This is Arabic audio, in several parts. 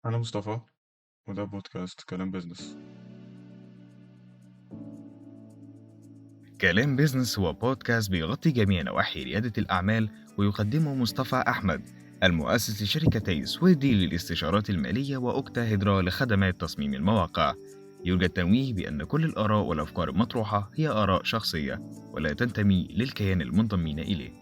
أنا مصطفى، وده بودكاست كلام بيزنس. كلام بيزنس هو بودكاست بيغطي جميع نواحي ريادة الأعمال، ويقدمه مصطفى أحمد، المؤسس لشركتي سويدي للاستشارات المالية وأوكتا هيدرا لخدمات تصميم المواقع. يوجد تنويه بأن كل الآراء والأفكار المطروحة هي آراء شخصية ولا تنتمي للكيان المنضمين إليه.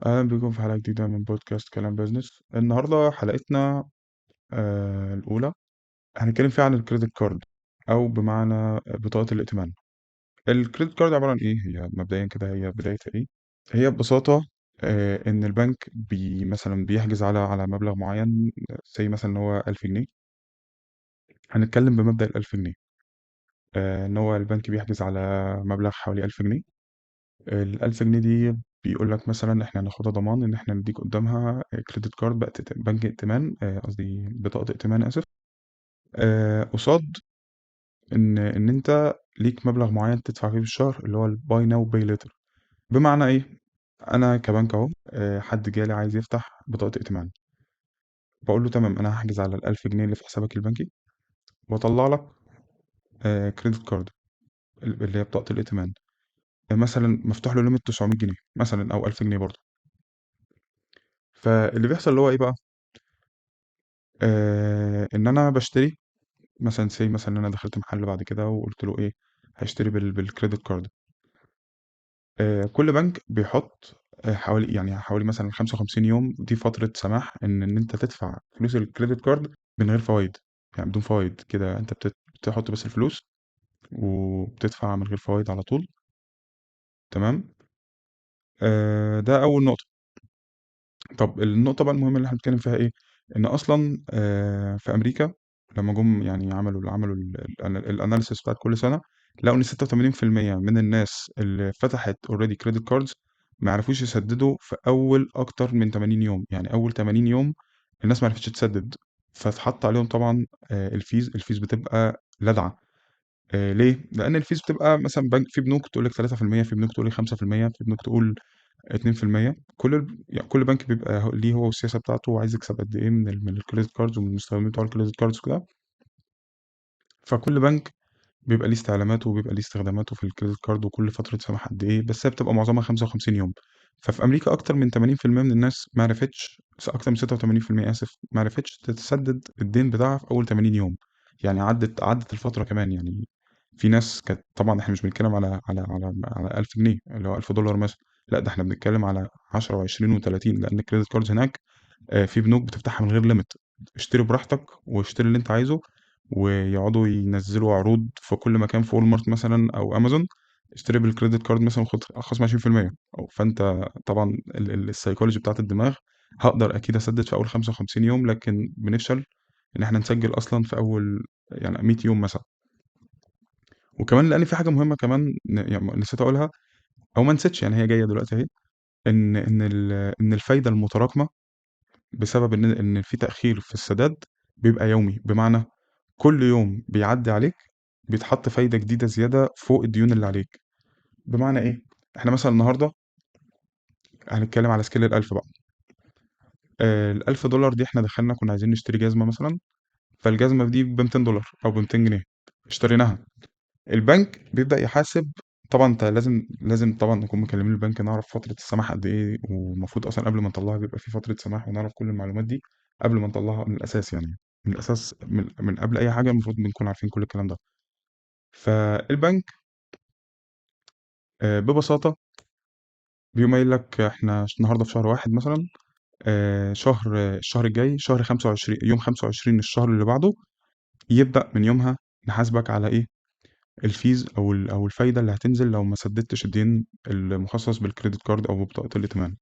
أهلا بكم في حلقة جديدة من بودكاست كلام بيزنس. النهاردة حلقتنا الأولى هنتكلم فيها عن الكريدت كارد، أو بمعنى بطاقة الائتمان. الكريدت كارد عبارة عن إيه؟ هي مبدئيا كده هي بدايتها إيه؟ هي ببساطة إن البنك مثلا بيحجز على مبلغ معين، زي مثلا إن هو 1000 جنيه. هنتكلم بمبدأ ال1000 جنيه. إن هو البنك بيحجز على مبلغ حوالي 1000 جنيه. ال1000 جنيه دي بيقول لك مثلا احنا هناخدها ضمان ان احنا نديك قدامها كريدت كارد، بقى بنك ائتمان، قصدي بطاقة ائتمان، اسف. قصاد ان انت ليك مبلغ معين تدفع فيه في الشهر، اللي هو الباي ناو باي ليتر. بمعنى ايه؟ انا كبنك اهو، حد جالي عايز يفتح بطاقة ائتمان، بقول له تمام، انا هحجز على ال1000 جنيه اللي في حسابك البنكي، واطلع لك كريدت كارد اللي هي بطاقة الائتمان. مثلا مفتوح له ليميت 900 جنيه مثلا، او 1000 جنيه برضه. فاللي بيحصل اللي هو ايه بقى؟ إن أنا باشتري مثلًا مثلًا إن أنا دخلت محل بعد كده وقُلت له إيه، هاشتري بالcredit card. كل بنك بيحط حوالي مثلًا 55 يوم، دي فترة سماح إن أنت تدفع فلوس الcredit card من غير فوايد، يعني بدون فوايد كده. أنت بتحط بس الفلوس وبتدفع من غير فوايد على طول، تمام. ده أول نقطة. طب النقطة بقى المهمة اللي إحنا بنتكلم فيها إيه؟ إن أصلًا في أمريكا لمّا جُم يعني عملوا الanalysis بتاعة كل سنة، لقوا إن 86% من الناس اللي فتحت already credit cards ما عرفوش يسددوا في أول أكتر من 80 يوم، يعني أول 80 يوم الناس ما عرفتش تسدد، فاتحط عليهم طبعًا الفيز بتبقى لدعة. ليه؟ لأن الفيز بتبقى مثلًا في بنوك تقول لك 3%، في بنوك تقول لك 5%، في بنوك تقول 2%. يعني كل بنك بيبقى ليه هو والسياسة بتاعته، وعايز يكسب قد إيه من الكريدت كاردز ومن المستخدمين بتوع الكريدت كاردز وكده. فكل بنك بيبقى ليه استعلاماته وبيبقى ليه استخداماته في الكريدت كارد، وكل فترة سماح قد إيه، بس هي بتبقى معظمها 55 يوم. ففي أمريكا أكتر من 80% من الناس ما عرفتش، أكتر من 86% آسف، ما عرفتش تسدد الدين بتاعها في أول 80 يوم. يعني عدت الفترة كمان يعني. في ناس كانت، طبعا احنا مش بنتكلم على 1000 جنيه اللي هو $1000 مثلا، لا ده احنا بنتكلم على 10 و20 و30، لأن الكريدت كاردز هناك في بنوك بتفتحها من غير ليميت. اشتري براحتك واشتري اللي انت عايزه، ويقعدوا ينزلوا عروض في كل مكان، في وول مارت مثلا او امازون، اشتري بالكريدت كارد مثلا خد خصم 20%. فانت طبعا السيكولوجي بتاعت الدماغ، هقدر اكيد اسدد في اول 55 يوم، لكن بنفشل ان احنا نسجل اصلا في اول يعني 100 يوم مثلا. وكمان لان في حاجه مهمه كمان يعني نسيت اقولها، او ما نسيتش، يعني هي جايه دلوقتي اهي. ان الفايده المتراكمه بسبب إن في تأخير في السداد بيبقى يومي، بمعنى كل يوم بيعدّي عليك بيتحط فايدة جديدة زيادة فوق الديون اللي عليك. بمعنى إيه؟ إحنا مثلًا النهارده هنتكلم على scale ال1000 بقى. ال$1000 دي إحنا دخلنا كنا عايزين نشتري جزمة مثلًا، فالجزمة دي ب$200 أو ب200 جنيه، اشتريناها. البنك بيبدأ يحاسب. طبعًا أنت لازم طبعًا نكون مكلمين البنك، نعرف فترة السماح قد إيه، والمفروض أصلًا قبل ما نطلّعها بيبقى في فترة سماح، ونعرف كل المعلومات دي قبل ما نطلّعها من الأساس يعني. من الأساس من قبل أي حاجة المفروض بنكون عارفين كل الكلام ده. فالبنك ببساطة بيقوم قايل لك إحنا النهارده في شهر 1 مثلًا، الشهر الجاي شهر 25، يوم 25 الشهر اللي بعده يبدأ من يومها نحاسبك على إيه، الفيز أو الفايدة اللي هتنزل لو ما سددتش الدين المخصص بالكريدت كارد أو ببطاقة الائتمان.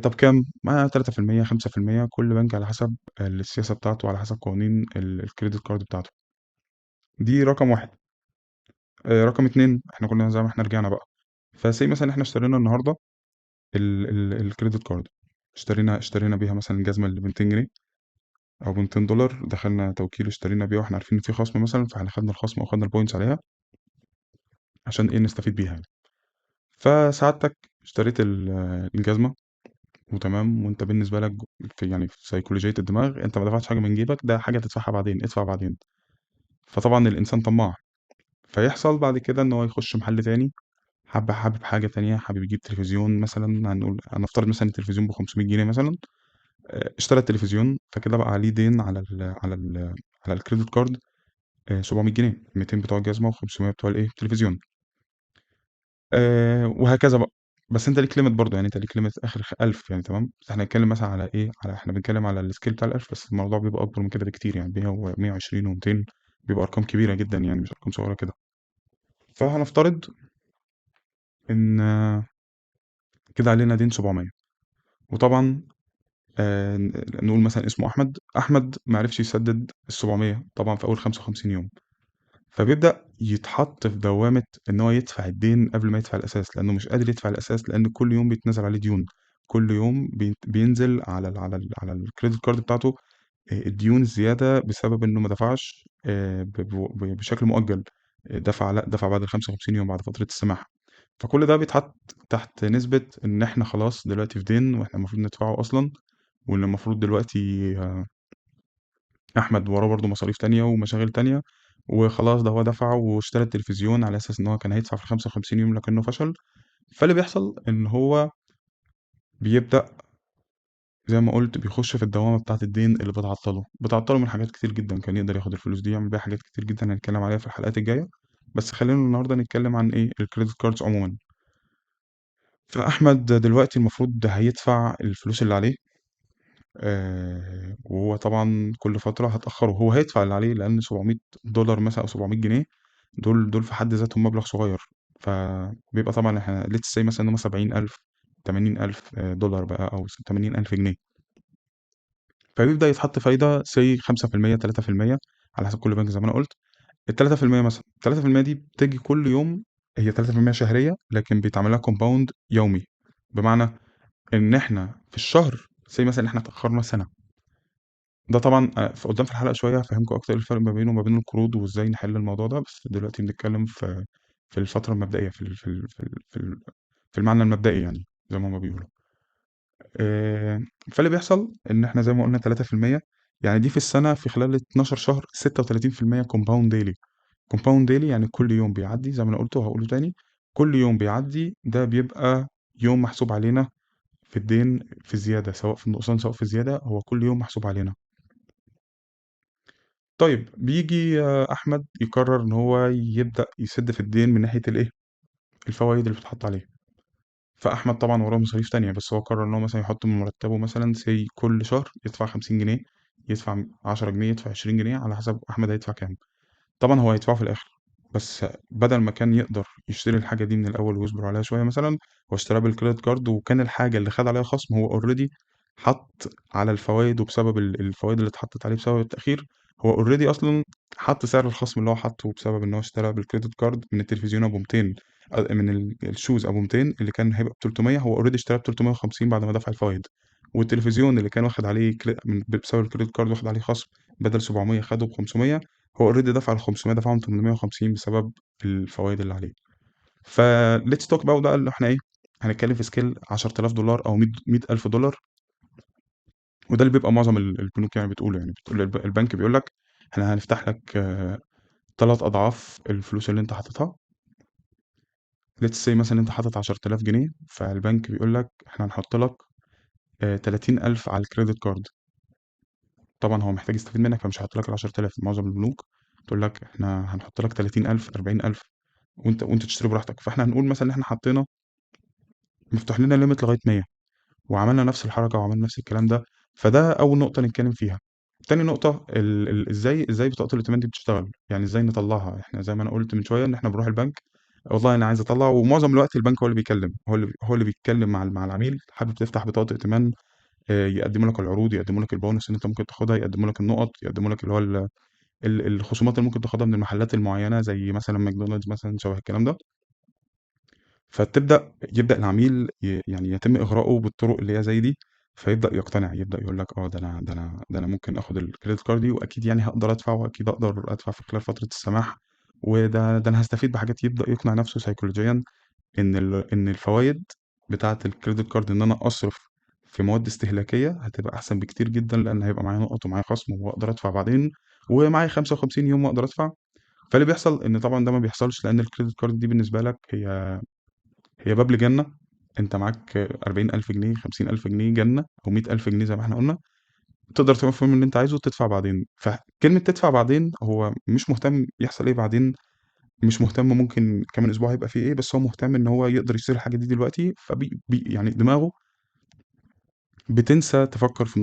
طب كام؟ ما 3%، 5%، كل بنك على حسب السياسة بتاعته، على حسب قوانين الكريدت كارد بتاعته. دي رقم 1. رقم 2، إحنا كنا زي ما إحنا رجعنا بقى. فsay مثلًا إحنا اشترينا النهارده الكريدت كارد، اشترينا بيها مثلًا الجزمة اللي ب200 جنيه أو ب$200، دخلنا توكيل اشترينا بيها وإحنا عارفين إن في خصم مثلًا، فإحنا خدنا الخصم أو خدنا الpoints عليها عشان إيه، نستفيد بيها يعني. فسعادتك اشتريت الجزمة وتمام، وأنت بالنسبة لك في سيكولوجية الدماغ أنت ما دفعتش حاجة من جيبك، ده حاجة تدفعها بعدين، ادفع بعدين. فطبعًا الإنسان طماع، فيحصل بعد كده إن هو يخش محل تاني، حابب حاجة تانية، حابب يجيب تلفزيون مثلًا، هنفترض مثلًا التلفزيون ب500 جنيه مثلًا، اشترى التلفزيون فكده بقى عليه دين على الcredit card 700 جنيه، 200 بتوع الجزمة و500 بتوع الإيه، التلفزيون. وهكذا بقى. بس أنت ليك limit برضه، يعني أنت ليك limit آخر 1000 يعني تمام، بس إحنا هنتكلم مثلًا على إيه، إحنا بنتكلم على الscale بتاع ال1000، بس الموضوع بيبقى أكبر من كده بكتير يعني 100 و120 و200 بيبقى أرقام كبيرة جدًا يعني مش أرقام صغيرة كده. فهنفترض إن كده علينا دين 700، وطبعًا نقول مثلًا اسمه أحمد، أحمد ما عرفش يسدد ال700 طبعًا في أول 55 يوم، فبيبدأ يتحط في دوّامة إن هو يدفع الدين قبل ما يدفع الأساس، لإنه مش قادر يدفع الأساس، لإن كل يوم بيتنزل عليه ديون، كل يوم بينزل على الcredit card بتاعته الديون الزيادة بسبب إنه ما دفعش ب ب بشكل مؤجل، دفع لأ، دفع بعد ال55 يوم بعد فترة السماح، فكل ده بيتحط تحت نسبة إن إحنا خلاص دلوقتي في دين وإحنا المفروض ندفعه أصلًا، وإن المفروض دلوقتي أحمد وراه برضه مصاريف تانية ومشاغل تانية، وخلاص ده هو دفع واشترى التلفزيون على أساس إن هو كان هيدفع في ال55 يوم لكنه فشل، فاللي بيحصل إن هو بيبدأ زي ما قُلت بيخش في الدوامة بتاعة الدين اللي بتعطّله من حاجات كتير جدًا، كان يقدر ياخد الفلوس دي يعمل بيها حاجات كتير جدًا هنتكلم عليها في الحلقات الجاية، بس خلّينا النهارده نتكلم عن إيه الcredit cards عمومًا. فأحمد دلوقتي المفروض هيدفع الفلوس اللي عليه، وهو طبعًا كل فترة هتأخّره، هو هيدفع اللي عليه لإن $700 مثلًا أو 700 جنيه دول في حد ذاتهم مبلغ صغير، فبيبقى طبعًا إحنا let's say مثلًا إن هُم 70,000 80,000 دولار بقى أو 80,000 جنيه، فبيبدأ يتحط فايدة say 5% 3% على حسب كل بنك زي ما أنا قُلت، ال3% مثلًا، ال3% دي بتيجي كل يوم، هي 3% شهرية لكن بيتعمل لها compound يومي، بمعنى إن إحنا في الشهر say مثلًا إن إحنا اتأخرنا سنة. ده طبعًا قدّام في الحلقة شوية هافهّمكم أكتر إيه الفرق ما بينه وما بين القروض وإزاي نحل الموضوع ده، بس دلوقتي بنتكلّم في الفترة المبدئية في المعنى المبدئي يعني زي ما هُم بيقولوا. فاللي بيحصل إن إحنا زي ما قُلنا 3%، يعني دي في السنة في خلال 12 شهر 36% compound daily. compound daily يعني كل يوم بيعدّي زي ما أنا قُلت وهاقوله تاني، كل يوم بيعدّي ده بيبقى يوم محسوب علينا في الدين في الزيادة، سواء في النقصان سواء في الزيادة، هو كل يوم محسوب علينا. طيب بييجي أحمد يقرر إن هو يبدأ يسِد في الدين من ناحية الإيه، الفوايد اللي بتتحط عليه، فأحمد طبعًا وراه مصاريف تانية، بس هو قرر إن هو مثلًا يحط من مرتبه مثلًا say كل شهر يدفع 50 جنيه، يدفع 10 جنيه، يدفع 20 جنيه، على حسب أحمد هيدفع كام. طبعًا هو هيدفعه في الآخر، بس بدل ما كان يقدر يشتري الحاجة دي من الأول ويصبر عليها شوية مثلًا، هو اشتراها بالcredit card وكان الحاجة اللي خَد عليها خصم هو already حَط على الفوايد وبسبب الفوايد اللي اتحطت عليه بسبب التأخير، هو already أصلًا حَط سعر الخصم اللي هو حاطّه بسبب إن هو اشترى بالcredit card من التلفزيون أبو 200 من الshoes أبو 200 اللي كان هيبقى ب300 هو already اشتراه ب350 بعد ما دفع الفوايد، والتلفزيون اللي كان واخد عليه بسبب الcredit card واخد عليه خصم بدل 700 خَده ب500 هو already دفع ال500 دفعهم 850 بسبب الفوايد اللي عليه. فlet's talk about بقى اللي إحنا إيه، هنتكلم في scale $10,000 أو $100,000 وده اللي بيبقى معظم البنوك يعني بتقوله، يعني بتقول البنك بيقول لك إحنا هنفتح لك 3 أضعاف الفلوس اللي أنت حاططها. let's say مثلًا أنت حاطط 10,000 جنيه، فالبنك بيقول لك إحنا هنحط لك 30,000 على الcredit card. طبعًا هو محتاج يستفيد منك فمش هيحط لك ال10,000 معظم البنوك تقول لك إحنا هنحط لك 30,000 40,000 وأنت تشتري براحتك، فإحنا هنقول مثلًا إن إحنا حطينا مفتوح لنا limit لغاية 100 وعملنا نفس الحركة وعملنا نفس الكلام ده، فده أول نقطة نتكلم فيها. تاني نقطة إزاي بطاقة الائتمان دي بتشتغل، يعني إزاي نطلّعها، إحنا زي ما أنا قُلت من شوية إن إحنا بنروح البنك والله أنا عايز أطلّع ومعظم الوقت البنك هو اللي بيكلّم، هو اللي بيتكلّم مع العميل حابب تفتح بطاقة ائتمان يقدّموا لك العروض، يقدّموا لك البونص اللي أنت ممكن تاخدها، يقدّموا لك النُقط، يقدّموا لك اللي هو الخصومات اللي ممكن تاخدها من المحلات المعيّنة زي مثلًا ماكدونالدز مثلًا شبه الكلام ده. يبدأ العميل يعني يتم إغراءه بالطرق اللي هي زي دي، فيبدأ يقتنع، يبدأ يقول لك ده أنا ممكن آخد الcredit card دي وأكيد يعني هاقدر أدفع وأكيد أقدر أدفع في خلال فترة السماح، ده أنا هاستفيد بحاجات، يبدأ يقنع نفسه سيكولوجيًا إن الفوايد بتاعة الcredit card إن أنا أصرف في مواد استهلاكية هتبقى أحسن بكتير جدًا، لإن هيبقى معايا نُقَط ومعايا خصم وأقدر أدفع بعدين، ومعايا 55 يوم وأقدر أدفع. فاللي بيحصل إن طبعًا ده ما بيحصلش، لإن الcredit card دي بالنسبة لك هي باب لجنة. أنت معاك 40.000 جنيه، 50.000 جنيه جنة أو 100.000 جنيه زي ما إحنا قُلنا، تقدر تعمل فيهم اللي أنت عايزه وتدفع بعدين. فكلمة تدفع بعدين هو مش مهتم يحصل إيه بعدين، مش مهتم ممكن كمان أسبوع هيبقى في إيه، بس هو مهتم إن هو يقدر يشتري الحاجة دي دلوقتي. يعني دماغه بتنسى تفكّر في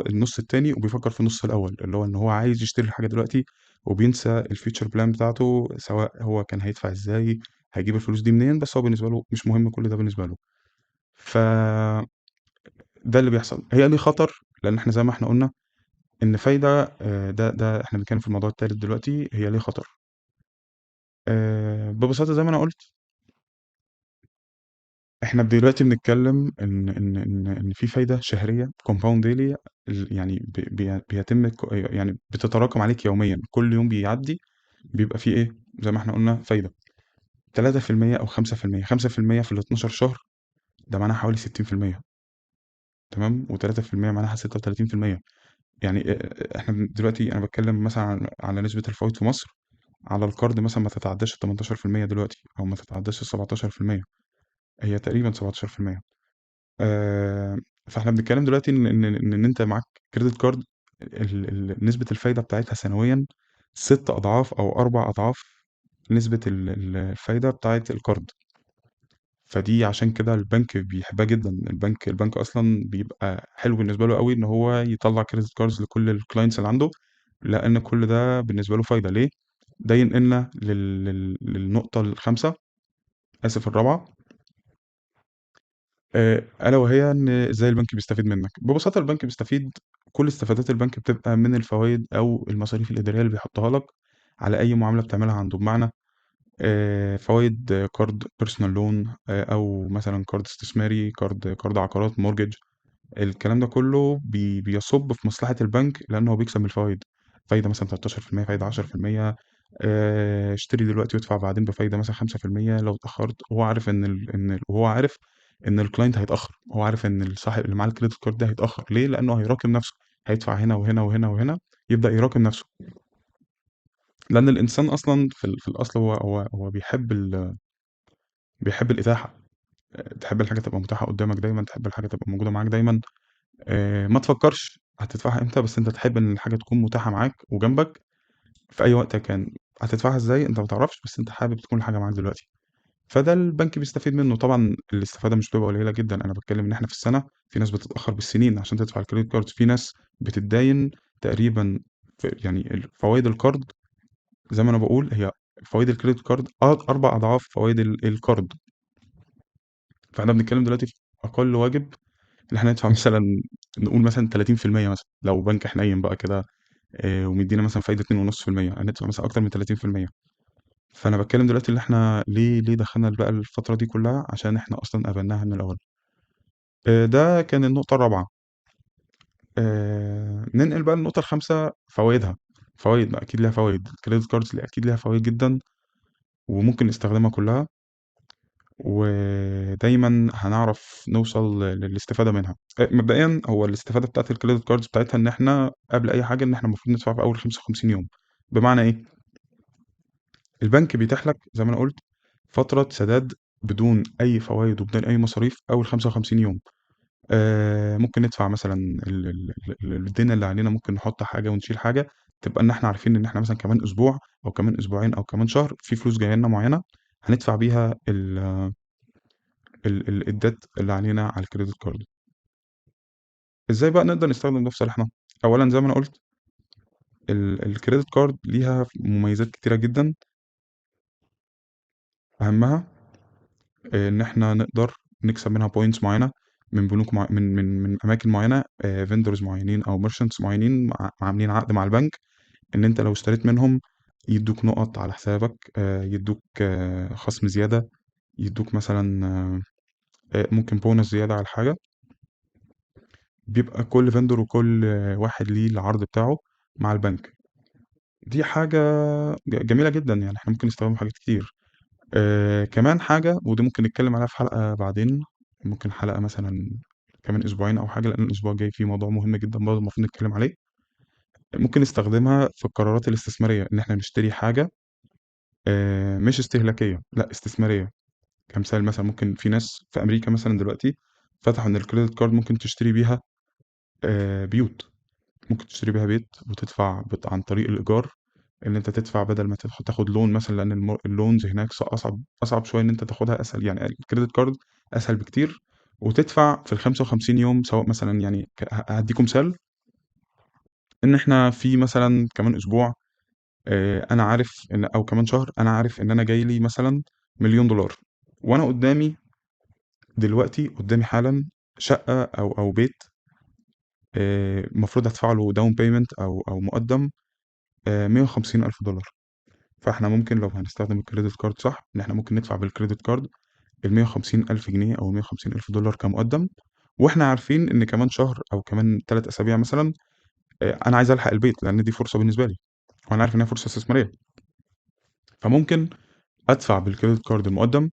النُص التاني، وبيفكّر في النُص الأول، اللي هو إن هو عايز يشتري الحاجة دلوقتي، وبينسى الfuture plan بتاعته، سواء هو كان هيدفع إزاي، هيجيب الفلوس دي منين. بس هو بالنسبة له مش مهم كل ده بالنسبة له. فده اللي بيحصل. هي ليه خطر؟ لإن إحنا زي ما إحنا قُلنا إن فايدة ده إحنا بنتكلّم في الموضوع التالت دلوقتي، هي ليه خطر. ببساطة زي ما أنا قُلت، إحنا دلوقتي بنتكلّم إن في فايدة شهرية compound daily، يعني بيتم يعني بتتراكم عليك يوميًا. كل يوم بيعدّي بيبقى في إيه، زي ما إحنا قُلنا فايدة 3% أو 5%. 5% في ال12 شهر ده معناها حوالي 60%. تمام، و3% معناها 36%. يعني إحنا دلوقتي أنا باتكلّم مثلًا على نسبة الفوايد في مصر على القرض مثلًا ما تتعدّاش ال18% دلوقتي، أو ما تتعدّاش ال17%. هي تقريبًا 17%. آآ، فإحنا بنتكلم دلوقتي إن أنت معاك credit card، نسبة الفايدة بتاعتها سنويًا 6 أضعاف أو 4 أضعاف نسبة الفايدة بتاعة القرض. فدي عشان كده البنك بيحبها جدًا. البنك أصلًا بيبقى حلو بالنسبة له أوي إن هو يطلّع credit cards لكل الclients اللي عنده، لأن كل ده بالنسبة له فايدة. ليه؟ ده ينقلنا للنقطة الخامسة، آسف الرابعة، ألا وهي إن إزاي البنك بيستفيد منّك. ببساطة البنك بيستفيد، كل استفادات البنك بتبقى من الفوايد أو المصاريف الإدارية اللي بيحطّها لك على أي معاملة بتعملها عنده. بمعنى فوايد كارد personal loan، أو مثلًا كارد استثماري، كارد عقارات mortgage. الكلام ده كلّه بيصُب في مصلحة البنك، لإن هو بيكسب من الفوايد. فايدة مثلًا 13%، فايدة 10%. اشتري دلوقتي وادفع بعدين بفايدة مثلًا 5% لو اتأخّرت. وهو عارف وهو عارف إن الclient هيتأخّر. هو عارف إن الصاحب اللي معاه الcredit card ده هيتأخّر. ليه؟ لإنه هيراكم نَفْسه، هيدفع هنا وهنا وهنا وهنا، يبدأ يراكم نَفْسه. لإن الإنسان أصلًا في الأصل هو بيحب الإتاحة. تحب الحاجة تبقى متاحة قدّامك دايمًا، تحب الحاجة تبقى موجودة معاك دايمًا. ما تفكّرش هتدفعها إمتى، بس أنت تحب إن الحاجة تكون متاحة معاك وجنبك في أي وقت كان. هتدفعها إزاي أنت ما تعرفش، بس أنت حابب تكون الحاجة معاك دلوقتي. فده البنك بيستفيد منّه. طبعًا الاستفادة مش بتبقى قليلة جدًا. أنا باتكلّم إن إحنا في السنة في ناس بتتأخّر بالسنين عشان تدفع الcredit card. في ناس بتتداين تقريبًا يعني فوايد القرض زي ما أنا باقول، هي فوايد الcredit card 4 أضعاف فوايد القرض. فإحنا بنتكلّم دلوقتي في أقل واجب إن إحنا ندفع مثلًا، نقول مثلًا 30% مثلًا، لو بنك حنيّن بقى كده ومدّينا مثلًا فايدة 2.5%، هندفع مثلًا أكتر من 30%. فأنا باتكلّم دلوقتي اللي إحنا ليه دخلنا بقى الفترة دي كلّها، عشان إحنا أصلًا قبلناها من الأول. ده كان النقطة الرابعة. ننقل بقى للنقطة الخامسة، فوايدها. فوايد بقى أكيد ليها فوايد، الcredit cards أكيد ليها فوايد جدًا، وممكن نستخدمها كلّها، ودايمًا هنعرف نوصل للاستفادة منها. مبدئيًا هو الاستفادة بتاعة الcredit cards بتاعتها إن إحنا قبل أي حاجة إن إحنا المفروض ندفع في أول 55 يوم. بمعنى إيه؟ البنك بيتيح لك زي ما أنا قُلت فترة سداد بدون أي فوايد وبدون أي مصاريف أول 55 يوم. ممكن ندفع مثلًا الدين اللي علينا، ممكن نحُط حاجة ونشيل حاجة، تبقى إن إحنا عارفين إن إحنا مثلًا كمان أسبوع أو كمان أسبوعين أو كمان شهر في فلوس جاية لنا معيّنة هندفع بيها الdebt اللي علينا على الcredit card. إزاي بقى نقدر نستخدم ده في صالحنا؟ أولًا زي ما أنا قُلت الcredit card ليها مميزات كتيرة جدًا، أهمها إن إحنا نقدر نكسب منها points معيّنة من بنوك من أماكن معيّنة، vendors معيّنين أو merchants معيّنين عاملين عقد مع البنك، إن أنت لو اشتريت منهم يدّوك نُقَط على حسابك، يدّوك خصم زيادة، يدّوك مثلًا ممكن bonus زيادة على الحاجة. بيبقى كل vendor وكل واحد ليه العرض بتاعه مع البنك. دي حاجة جميلة جدًا، يعني إحنا ممكن نستخدمها في حاجات كتير. كمان حاجة ودي ممكن نتكلم عليها في حلقة بعدين، ممكن حلقة مثلًا كمان أسبوعين أو حاجة، لإن الأسبوع الجاي فيه موضوع مهم جدًا برضه المفروض نتكلم عليه. ممكن نستخدمها في القرارات الاستثمارية، إن إحنا نشتري حاجة مش استهلاكية، لأ استثمارية. كمثال مثلًا ممكن في ناس في أمريكا مثلًا دلوقتي فتحوا إن الcredit card ممكن تشتري بيها بيوت، ممكن تشتري بيها بيت وتدفع عن طريق الإيجار، إن أنت تدفع بدل ما تاخد loan مثلًا، لأن الloans هناك أصعب شوية إن أنت تاخدها، أسهل يعني الcredit card أسهل بكتير، وتدفع في ال55 يوم، سواء مثلًا يعني هادّيكم مثال، إن إحنا في مثلًا كمان أسبوع أنا عارف إن، أو كمان شهر، أنا عارف إن أنا جاي لي مثلًا $1,000,000، وأنا قدّامي حالًا شقة أو بيت المفروض أدفع له down payment أو مُقدَّم $150,000. فإحنا ممكن لو هنستخدم الcredit card صح، إن إحنا ممكن ندفع بالcredit card ال150,000 جنيه أو $150,000 كمُقدَّم، وإحنا عارفين إن كمان شهر أو كمان 3 أسابيع مثلًا أنا عايز ألحق البيت، لإن دي فرصة بالنسبة لي، وأنا عارف إنها فرصة استثمارية. فممكن أدفع بالcredit card المُقدَّم،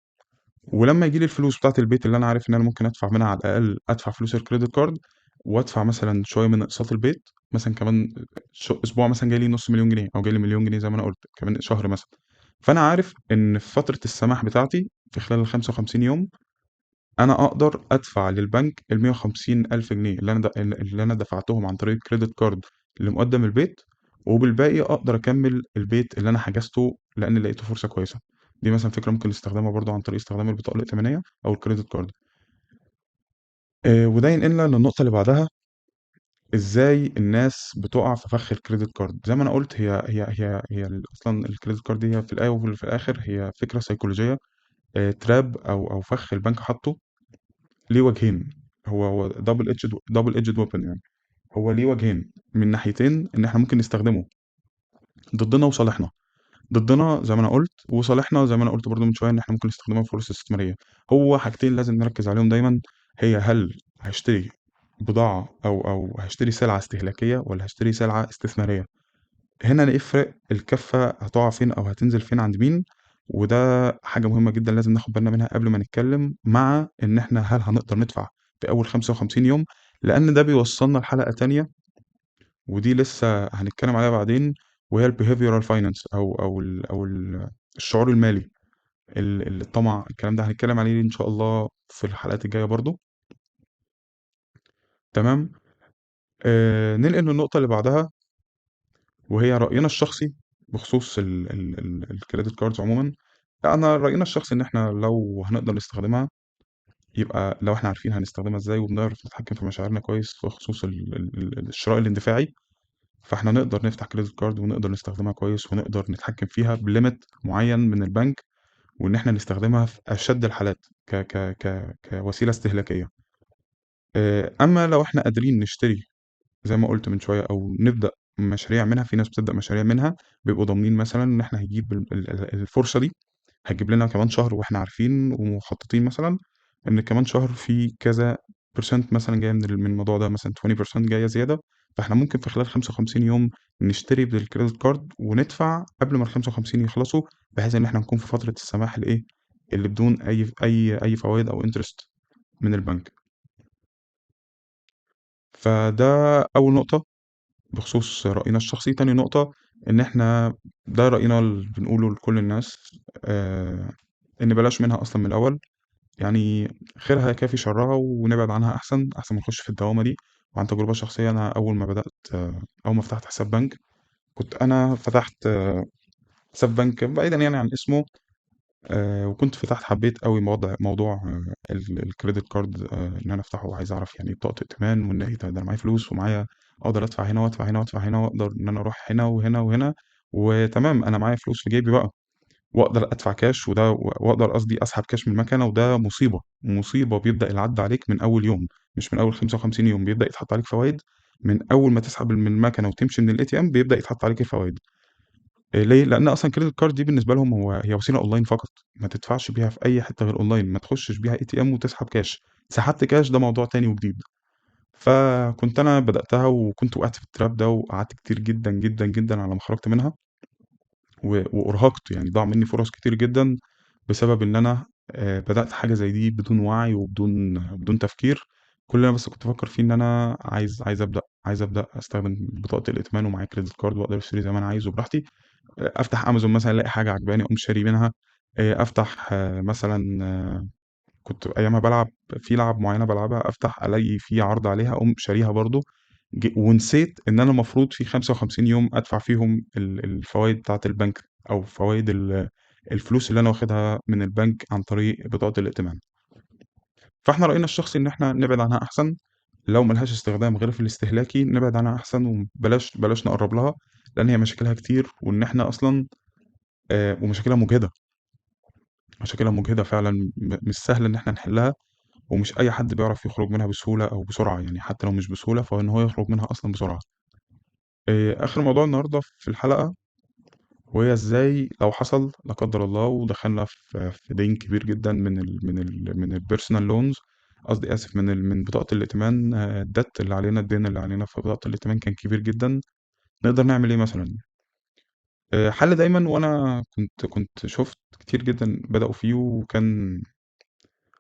ولمّا ييجي لي الفلوس بتاعة البيت اللي أنا عارف إن أنا ممكن أدفع منها على الأقل، أدفع فلوس الcredit card وأدفع مثلًا شوية من أقساط البيت، مثلًا كمان أسبوع مثلًا جاي لي نُص مليون جنيه أو جاي لي 1,000,000 جنيه زي ما أنا قُلت، كمان شهر مثلًا. فأنا عارف إن في فترة السماح بتاعتي في خلال ال55 يوم، أنا أقدر أدفع للبنك ال150,000 جنيه اللي أنا دفعتهم عن طريق الcredit card لمُقدَّم البيت، وبالباقي أقدر أكمّل البيت اللي أنا حجزته لإن لقيته فرصة كويسة. دي مثلًا فكرة ممكن نستخدمها برضه عن طريق استخدام البطاقة الائتمانية أو الcredit card. وده ينقلنا للنقطة اللي بعدها، إزاي الناس بتُقع في فخ الcredit card. زي ما أنا قُلت، هي أصلًا الcredit card دي هي في الأول وفي الآخر هي فكرة سيكولوجية، trap أو فخ البنك حاطّه ليه وجهين. هو double edged weapon يعني. هو ليه وجهين من ناحيتين، إن إحنا ممكن نستخدمه ضدنا وصالحنا. ضدنا زي ما أنا قُلت، وصالحنا زي ما أنا قُلت برضه من شوية، إن إحنا ممكن نستخدمها في فرص استثمارية. هو حاجتين لازم نركّز عليهم دايمًا، هي هل هاشتري بضاعة أو هاشتري سلعة استهلاكية والّا هاشتري سلعة استثمارية. هنا نفرق الكفّة هتُقع فين أو هتنزل فين عند مين، وده حاجة مهمة جدًا لازم ناخد بالنا منها قبل ما نتكلّم، مع إن إحنا هل هنقدر ندفع في أول 55 يوم، لإن ده بيوصّلنا لحلقة تانية ودي لسه هنتكلّم عليها بعدين، وهي الbehavioral finance أو الشعور المالي، الطمع، الكلام ده هنتكلّم عليه إن شاء الله في الحلقات الجاية برضه. تمام. ننقل للنقطة اللي بعدها، وهي رأينا الشخصي بخصوص الcredit cards عمومًا. أنا رأينا الشخصي إن إحنا لو هنقدر نستخدمها، يبقى لو إحنا عارفين هنستخدمها إزاي وبنعرف نتحكم في مشاعرنا كويس في خصوص الشراء الاندفاعي، فإحنا نقدر نفتح credit card ونقدر نستخدمها كويس ونقدر نتحكم فيها بlimit معيّن من البنك، وإن إحنا نستخدمها في أشد الحالات كوسيلة استهلاكية. أمّا لو إحنا قادرين نشتري زي ما قُلت من شوية أو نبدأ مشاريع منها، في ناس بتبدأ مشاريع منها بيبقوا ضامنين مثلًا إن إحنا هيجيب الفرصة دي هتجيب لنا كمان شهر، وإحنا عارفين ومخططين مثلًا إن كمان شهر في كذا percent مثلًا جاية من الموضوع ده، مثلًا 20% جاية زيادة، فإحنا ممكن في خلال 55 يوم نشتري بالcredit card وندفع قبل ما ال55 يخلصوا، بحيث إن إحنا نكون في فترة السماح الإيه، اللي بدون أي فوايد أو interest من البنك. فده أول نقطة بخصوص رأينا الشخصي. تاني نقطة، إن إحنا ده رأينا اللي بنقوله لكل الناس، إن بلاش منها أصلًا من الأول، يعني خيرها يكافي شرها ونبعد عنها أحسن، أحسن ما نخش في الدوامة دي. وعن تجربة شخصية، أنا أول ما فتحت حساب بنك، كنت أنا فتحت حساب بنك بعيدًا يعني عن اسمه، وكنت حبيت أوي موضوع الcredit card، إن أنا أفتحه وعايز أعرف يعني إيه بطاقة ائتمان، وإن إيه ده أنا معايا فلوس ومعايا أقدر أدفع هنا وأدفع هنا وأدفع هنا، وأقدر إن أنا أروح هنا وهنا وهنا، وتمام أنا معايا فلوس في جيبي بقى، وأقدر أدفع كاش، وأقدر قصدي أسحب كاش من المكنة، وده مصيبة، مصيبة بيبدأ العَد عليك من أول يوم، مش من أول 55 يوم، بيبدأ يتحط عليك فوايد من أول ما تسحب من المكنة وتمشي من الATM بيبدأ يتحط عليك الفوايد. ليه؟ لأن أصلًا الcredit card دي بالنسبة لهم هي وسيلة online فقط، ما تدفعش بيها في أي حتة غير online، ما تخشش بيها ATM وتسحب كاش. سحبت كاش ده موضوع تاني وجديد. فكنت أنا بدأتها وكنت وقعت في الtrap ده، وقعدت كتير جدًا، جدًا، جدًا على ما خرجت منها، وأُرهقت، يعني ضاع مني فرص كتير جدًا بسبب إن أنا بدأت حاجة زي دي بدون وعي وبدون تفكير. كل اللي أنا بس كنت بافكر فيه إن أنا عايز أبدأ أستخدم بطاقة الائتمان ومعايا credit card وأقدر أشتري زي ما أنا عايز وبراحتي. أفتح أمازون مثلًا ألاقي حاجة عاجباني أقوم شاري منها. أفتح مثلًا كنت أيامها بالعب في لعب معينة بالعبها، أفتح ألاقي في عرض عليها أقوم شاريها برضه. ونسيت إن أنا المفروض في 55 يوم أدفع فيهم الفوايد بتاعة البنك، أو فوايد الفلوس اللي أنا واخدها من البنك عن طريق بطاقة الائتمان. فإحنا رأينا الشخصي إن إحنا نبعد عنها أحسن، لو ما لهاش استخدام غير في الاستهلاكي نبعد عنها أحسن، بلاش نقرب لها، لأن هي مشاكلها كتير، وإن إحنا أصلًا ومشاكلها مجهدة. مشاكلها مجهدة فعلًا، مش سهل إن إحنا نحلها، ومش أي حد بيعرف يخرج منها بسهولة أو بسرعة، يعني حتى لو مش بسهولة فإن هو يخرج منها أصلًا بسرعة. آخر موضوع النهارده في الحلقة، وهي إزاي لو حصل لا قدر الله ودخلنا في دين كبير جدًا من الpersonal loans، قصدي آسف من بطاقة الائتمان. الdebt اللي علينا، الدين اللي علينا في بطاقة الائتمان كان كبير جدًا. نقدر نعمل إيه مثلًا؟ حل دايمًا، وأنا كنت شُفت كتير جدًا بدأوا فيه، وكان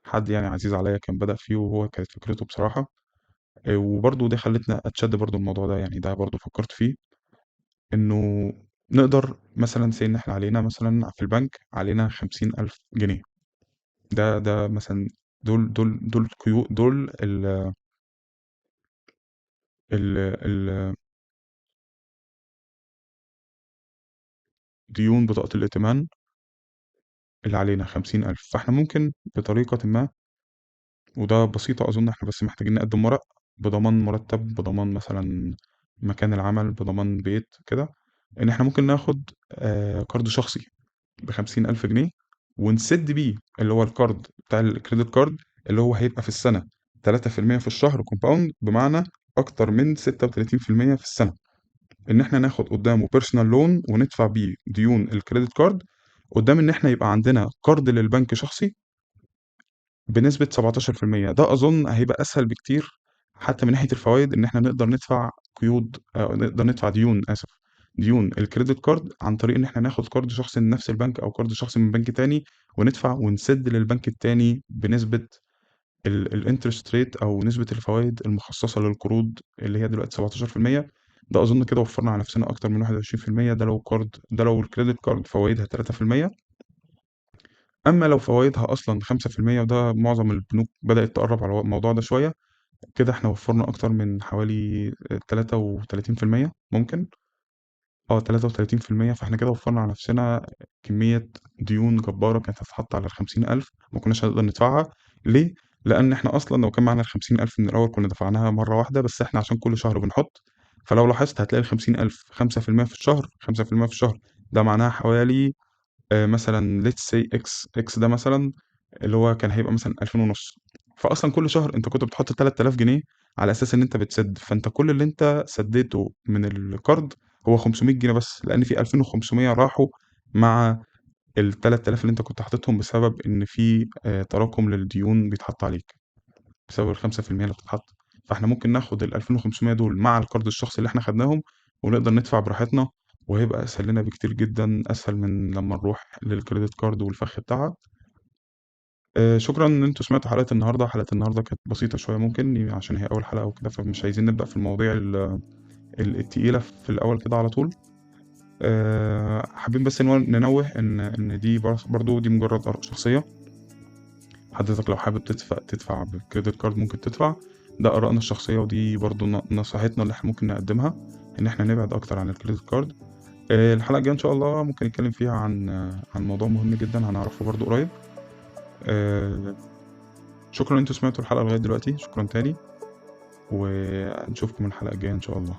حد يعني عزيز عليّا كان بدأ فيه، وهو كانت فكرته بصراحة. وبرضه دي خلّتني أتشد برضه الموضوع ده، يعني ده برضه فكّرت فيه، إنه نقدر مثلًا say إن إحنا علينا مثلًا في البنك علينا 50,000 جنيه. ده مثلًا دول دول ال ال ديون بطاقة الائتمان اللي علينا 50,000. فإحنا ممكن بطريقةٍ ما، وده بسيطة أظن، إحنا بس محتاجين نقدّم ورق بضمان مرتب، بضمان مثلًا مكان العمل، بضمان بيت كده، إن إحنا ممكن ناخد قرض شخصي ب50,000 جنيه، ونسِد بيه اللي هو القرض بتاع الcredit card، اللي هو هيبقى في السنة 3% في الشهر compound، بمعنى أكتر من 36% في السنة. إن إحنا ناخد قدّامه personal loan وندفع بيه ديون الcredit card، قدّام إن إحنا يبقى عندنا قرض للبنك شخصي بنسبة 17%. ده أظن هيبقى أسهل بكتير حتى من ناحية الفوايد، إن إحنا نقدر ندفع قيود، نقدر ندفع ديون، آسف، ديون الcredit card عن طريق إن إحنا ناخد قرض شخصي من نفس البنك أو قرض شخصي من بنك تاني، وندفع ونسِد للبنك التاني بنسبة الinterest rate أو نسبة الفوايد المخصصة للقروض اللي هي دلوقتي 17%. ده أظن كده وفّرنا على نفسنا أكتر من 21%. ده لو الcredit card فوايدها 3%. أمّا لو فوايدها أصلًا 5%، وده معظم البنوك بدأت تقرّب على الموضوع ده شوية، كده إحنا وفّرنا أكتر من حوالي 33% ممكن. 33%. فإحنا كده وفّرنا على نفسنا كمية ديون جبارة كانت هتتحط على ال50,000 ما كناش هنقدر ندفعها. ليه؟ لإن إحنا أصلًا لو كان معانا ال50,000 من الأول كنا دفعناها مرّة واحدة، بس إحنا عشان كل شهر بنحُط، فلو لاحظت هتلاقي ال50,000 5% في الشهر، 5% في الشهر، ده معناها حوالي مثلًا let's say X ده مثلًا اللي هو كان هيبقى مثلًا 2500. فأصلًا كل شهر أنت كنت بتحط 3000 جنيه على أساس إن أنت بتسِد، فأنت كل اللي أنت سدّيته من القرض هو 500 جنيه بس، لإن في 2500 راحوا مع ال3000 اللي أنت كنت حاططهم بسبب إن في تراكم للديون بيتحط عليك، بسبب ال5% اللي بتتحط. فإحنا ممكن ناخد ال2500 دول مع القرض الشخصي اللي إحنا خدناهم، ونقدر ندفع براحتنا، وهيبقى أسهل لنا بكتير جدًا، أسهل من لمّا نروح للcredit card والفخ بتاعها. شكرًا إن أنتم سمعتوا حلقة النهارده. حلقة النهارده كانت بسيطة شوية ممكن، عشان هي أول حلقة وكده، فمش عايزين نبدأ في المواضيع التقيلة في الأول كده على طول. حابين بس ننوّه إن دي برضه دي مجرد آراء شخصية. حضرتك لو حابب تدفع بcredit card ممكن تدفع، ده آرائنا الشخصية، ودي برضه نصيحتنا اللي إحنا ممكن نقدّمها، إن إحنا نبعد أكتر عن الcredit card. الحلقة الجاية إن شاء الله ممكن نتكلم فيها عن موضوع مهم جدًا هنعرفه برضه قريب. آآ شكرًا إن أنتم سمعتوا الحلقة لغاية دلوقتي، شكرًا تاني، ونشوفكم الحلقة الجاية إن شاء الله.